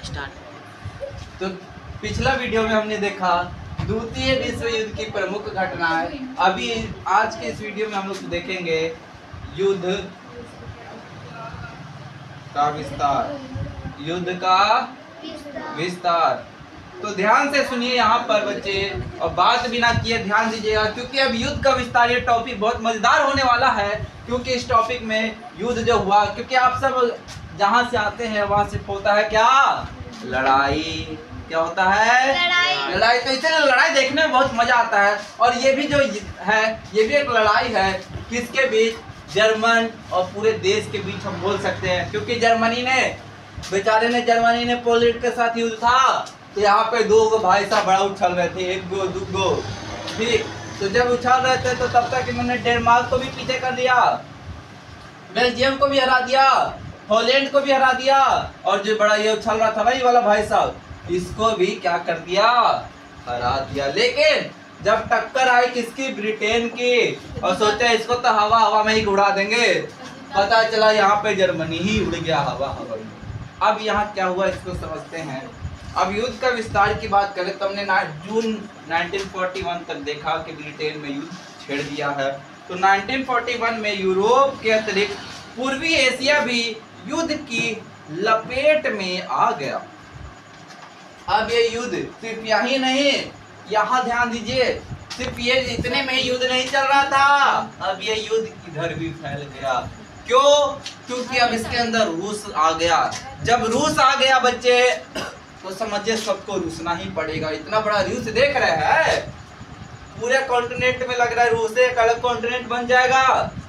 Start. तो पिछला video में हमने देखा द्वितीय विश्व युद्ध की प्रमुख घटनाएं। अभी आज के इस वीडियो में हम लोग देखेंगे युद्ध का विस्तार। युद्ध का विस्तार। तो ध्यान से सुनिए यहाँ पर बच्चे, और बात बिना किए ध्यान दीजिएगा, क्योंकि अब युद्ध का विस्तार ये टॉपिक बहुत मजेदार होने वाला है। क्योंकि इस टॉपिक में युद्ध जो हुआ, क्योंकि आप सब जहाँ से आते हैं वहां से होता है क्या, लड़ाई। क्या होता है, लड़ाई। तो इसलिए लड़ाई देखने में बहुत मजा आता है। और ये भी जो है ये भी एक लड़ाई है, किसके बीच, जर्मन और पूरे देश के बीच हम बोल सकते हैं। क्योंकि जर्मनी ने पोलैंड के साथ युद्ध था। तो यहाँ पे दो भाई साहब बड़ा उछल रहे थे, एक गो दो गो, ठीक। तो जब उछल रहे थे तो तब तक इन्होंने डेनमार्क को भी पीछे कर दिया, बेल्जियम को भी हरा दिया, पोलैंड को भी हरा दिया, और जो बड़ा ये उछल रहा था ना ये वाला भाई साहब, इसको भी क्या कर दिया, हरा दिया। लेकिन जब टक्कर आई किसकी, ब्रिटेन की, और सोचा इसको तो हवा में ही उड़ा देंगे, पता चला यहाँ पे जर्मनी ही उड़ गया हवा में। अब यहाँ क्या हुआ इसको समझते हैं। अब युद्ध का विस्तार की बात करें तो हमने जून 1941 तक देखा कि ब्रिटेन में युद्ध छेड़ दिया है। तो 1941 में यूरोप के अतिरिक्त पूर्वी एशिया भी युद्ध की लपेट में आ गया। अब ये युद्ध सिर्फ यही नहीं, यहाँ ध्यान दीजिए, सिर्फ ये इतने में युद्ध नहीं चल रहा था, अब ये युद्ध इधर भी फैल गया। क्यों? क्योंकि अब इसके अंदर रूस आ गया। जब रूस आ गया बच्चे, तो समझिए सबको रूसना ही पड़ेगा। इतना बड़ा रूस देख रहे हैं, पूरे कॉन्टिनेंट में लग रहा है रूस एक अलग कॉन्टिनेंट बन जाएगा,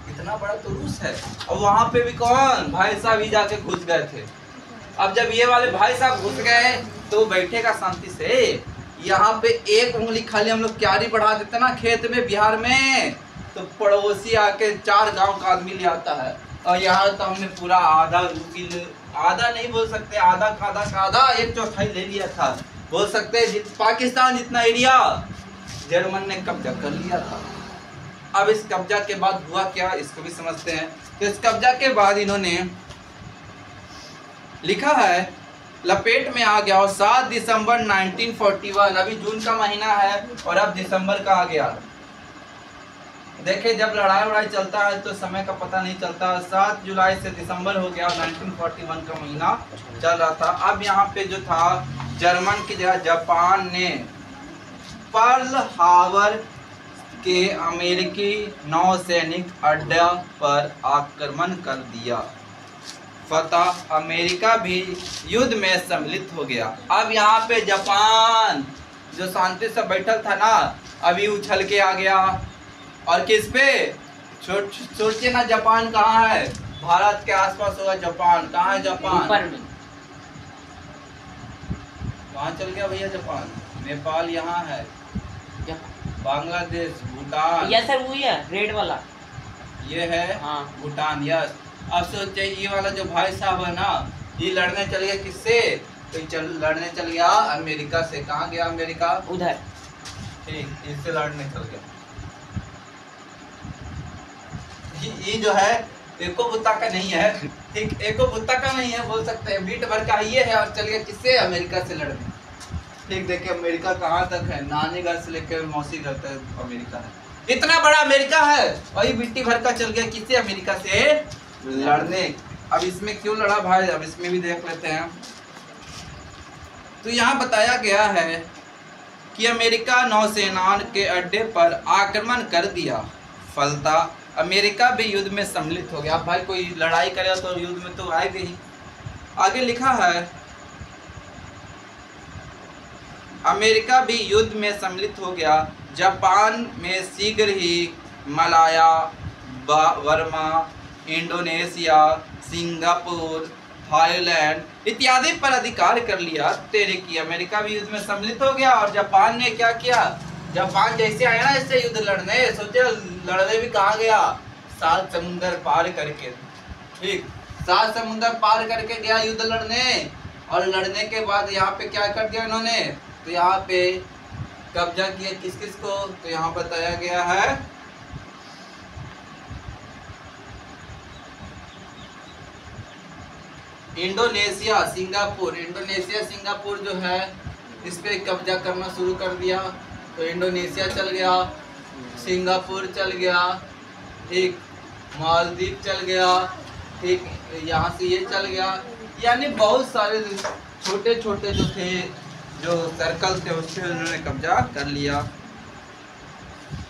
इतना बड़ा तो रूस है। और वहां पे भी कौन, भाई साहब ही जाके घुस गए थे। अब जब ये वाले भाई साहब घुस गए तो बैठेगा शांति से। यहाँ पे एक उंगली खाली हम लोग क्यारी बढ़ा देते ना खेत में बिहार में, तो पड़ोसी आके 4 गांव का आदमी ले आता है। और यहाँ तो हमने पूरा आधा नहीं बोल सकते, आधा का 1/4 ले लिया था, बोल सकते हैं पाकिस्तान जितना एरिया जर्मन ने कब्जा कर लिया था। अब इस कब्जा के बाद हुआ क्या, इसको भी समझते हैं। तो इस कब्जा के बाद इन्होंने लिखा है लपेट में आ गया। और 7 दिसंबर 1941, अभी जून का महीना है और अब दिसंबर का आ गया। देखिए जब लड़ाई चलता है तो समय का पता नहीं चलता। 7 जुलाई से दिसंबर हो गया, 1941 का महीना चल रहा था। अब यहाँ पे जो था, जर्मन की जगह जापान ने पर्ल हार्बर के अमेरिकी नौसैनिक अड्डा पर आक्रमण कर दिया। फतह अमेरिका भी युद्ध में सम्मिलित हो गया। अब यहाँ पे जापान जो शांति से बैठा था ना, अभी उछल के आ गया। और किस पे, सोचिए ना, जापान कहाँ है, भारत के आसपास होगा जापान। कहाँ है जापान, ऊपर में। कहाँ चल गया भैया जापान, नेपाल यहाँ है, बांग्लादेश, भूटान, यस सर वही है रेड वाला, ये है हाँ भूटान, यस। अब सोचिए ये वाला जो भाई साहब है ना, ये लड़ने चल गया किससे, तो लड़ने चल गया अमेरिका से। कहाँ गया अमेरिका, उधर, ठीक, इससे लड़ने चल गया। ये जो है एको बुत्ता का नहीं है, ठीक, एको बुत्ता का नहीं है बोल सकते हैं, बीट भर का ये है। और चल गया किससे, अमेरिका से लड़ने, ठीक। देखिए अमेरिका कहाँ तक है, नानी घर से लेकर मौसी घर तक अमेरिका है। इतना बड़ा अमेरिका है, वही बिट्टी भर का चल गया किससे, अमेरिका से लड़ने। अब इसमें क्यों लड़ा भाई, अब इसमें भी देख लेते हैं। तो यहाँ बताया गया है कि अमेरिका नौसेना के अड्डे पर आक्रमण कर दिया। फलता अमेरिका भी युद्ध में सम्मिलित हो गया। अब भाई कोई लड़ाई करेगा तो युद्ध में तो आएगा ही। आगे लिखा है अमेरिका भी युद्ध में सम्मिलित हो गया। जापान में शीघ्र ही Malaya, Burma, Indonesia, Singapore, Thailand इत्यादि पर अधिकार कर लिया। तेरे की अमेरिका भी युद्ध में सम्मिलित हो गया। और जापान ने क्या किया, जापान जैसे आया ना इससे युद्ध लड़ने, सोचे लड़ने भी कहाँ गया, 7 समुंदर पार करके, ठीक, 7 समुंदर पार करके गया युद्ध लड़ने। और लड़ने के बाद यहाँ पे क्या कर दिया इन्होंने, तो यहाँ पे कब्जा किया किस किस को, तो यहाँ बताया गया है इंडोनेशिया सिंगापुर जो है इस पे कब्जा करना शुरू कर दिया। तो इंडोनेशिया चल गया, सिंगापुर चल गया, ठीक, मालदीव चल गया, ठीक, यहाँ से ये चल गया, यानी बहुत सारे छोटे छोटे जो थे, जो सर्कल थे, उससे उन्होंने कब्जा कर लिया।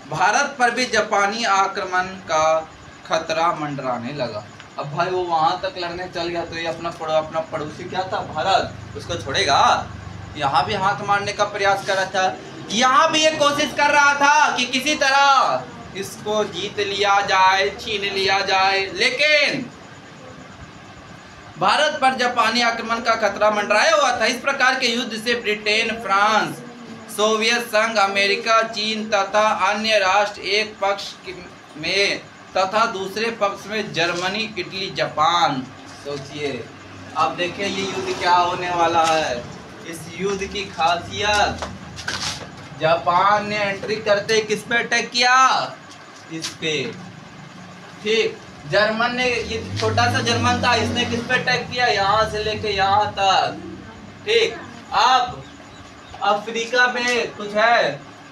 भारत पर भी जापानी आक्रमण का खतरा मंडराने लगा। अब भाई वो वहां तक लड़ने चल गया, तो ये अपना पड़ोसी क्या था, भारत, उसको छोड़ेगा? यहाँ भी हाथ मारने का प्रयास कर रहा था, यहाँ भी ये कोशिश कर रहा था कि किसी तरह इसको जीत लिया जाए, छीन लिया जाए। लेकिन भारत पर जापानी आक्रमण का खतरा मंडराया हुआ था। इस प्रकार के युद्ध से ब्रिटेन, फ्रांस, सोवियत संघ, अमेरिका, चीन तथा अन्य राष्ट्र एक पक्ष में तथा दूसरे पक्ष में जर्मनी, इटली, जापान। सोचिए, अब देखिए ये युद्ध क्या होने वाला है। इस युद्ध की खासियत, जापान ने एंट्री करते किस पे अटैक किया, इस पे, ठीक। जर्मन ने, ये छोटा सा जर्मन था, इसने किस पे अटैक किया, यहाँ से लेके यहाँ तक, ठीक। अब अफ्रीका में कुछ है,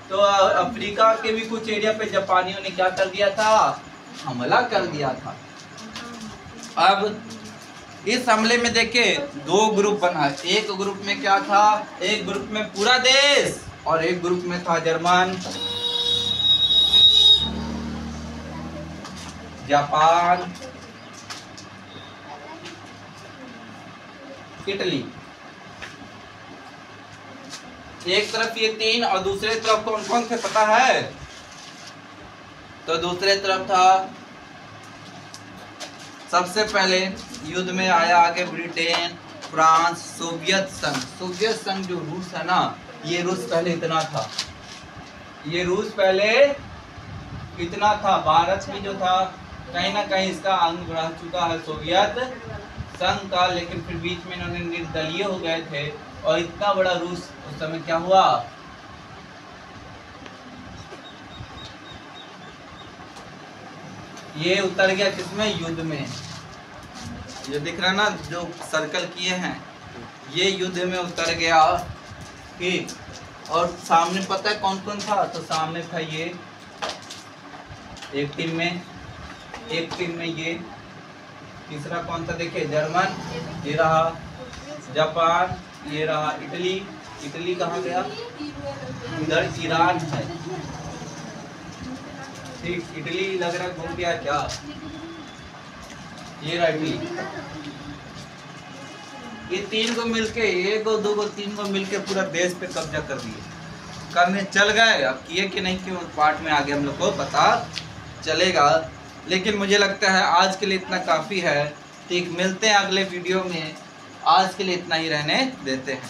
तो अफ्रीका के भी कुछ एरिया पे जापानियों ने क्या कर दिया था, हमला कर दिया था। अब इस हमले में देखिए 2 ग्रुप बना। एक ग्रुप में क्या था, एक ग्रुप में पूरा देश और एक ग्रुप में था जर्मन, जापान, इटली। एक तरफ ये 3 और दूसरे तरफ कौन कौन थे पता है? तो दूसरे तरफ था, सबसे पहले युद्ध में आया आगे ब्रिटेन, फ्रांस, सोवियत संघ। सोवियत संघ जो रूस है ना, ये रूस पहले इतना था, ये रूस पहले इतना था। भारत भी जो था कहीं ना कहीं इसका अंग बढ़ चुका है सोवियत संघ का, लेकिन फिर बीच में इन्होंने निर्दलीय हो गए थे और इतना बड़ा रूस उस समय क्या हुआ, ये उतर गया किसमें, युद्ध में। ये दिख रहा ना जो सर्कल किए हैं, ये युद्ध में उतर गया, ठीक। और सामने पता है कौन कौन था, तो सामने था ये एक टीम में ये, तीसरा कौन था देखिए, जर्मन, ये रहा जापान, ये रहा इटली कहाँ गया, इधर ईरान है, ठीक। इटली लग रहा है घूम गया क्या, ये रहा इटली। ये 3 को मिलके, 1 को 2 को 3 को मिलके पूरा देश पे कब्जा कर दिए, करने चल गए। अब किए कि नहीं किए पार्ट में आगे हम लोग को पता चलेगा, लेकिन मुझे लगता है आज के लिए इतना काफ़ी है, ठीक। मिलते हैं अगले वीडियो में, आज के लिए इतना ही रहने देते हैं।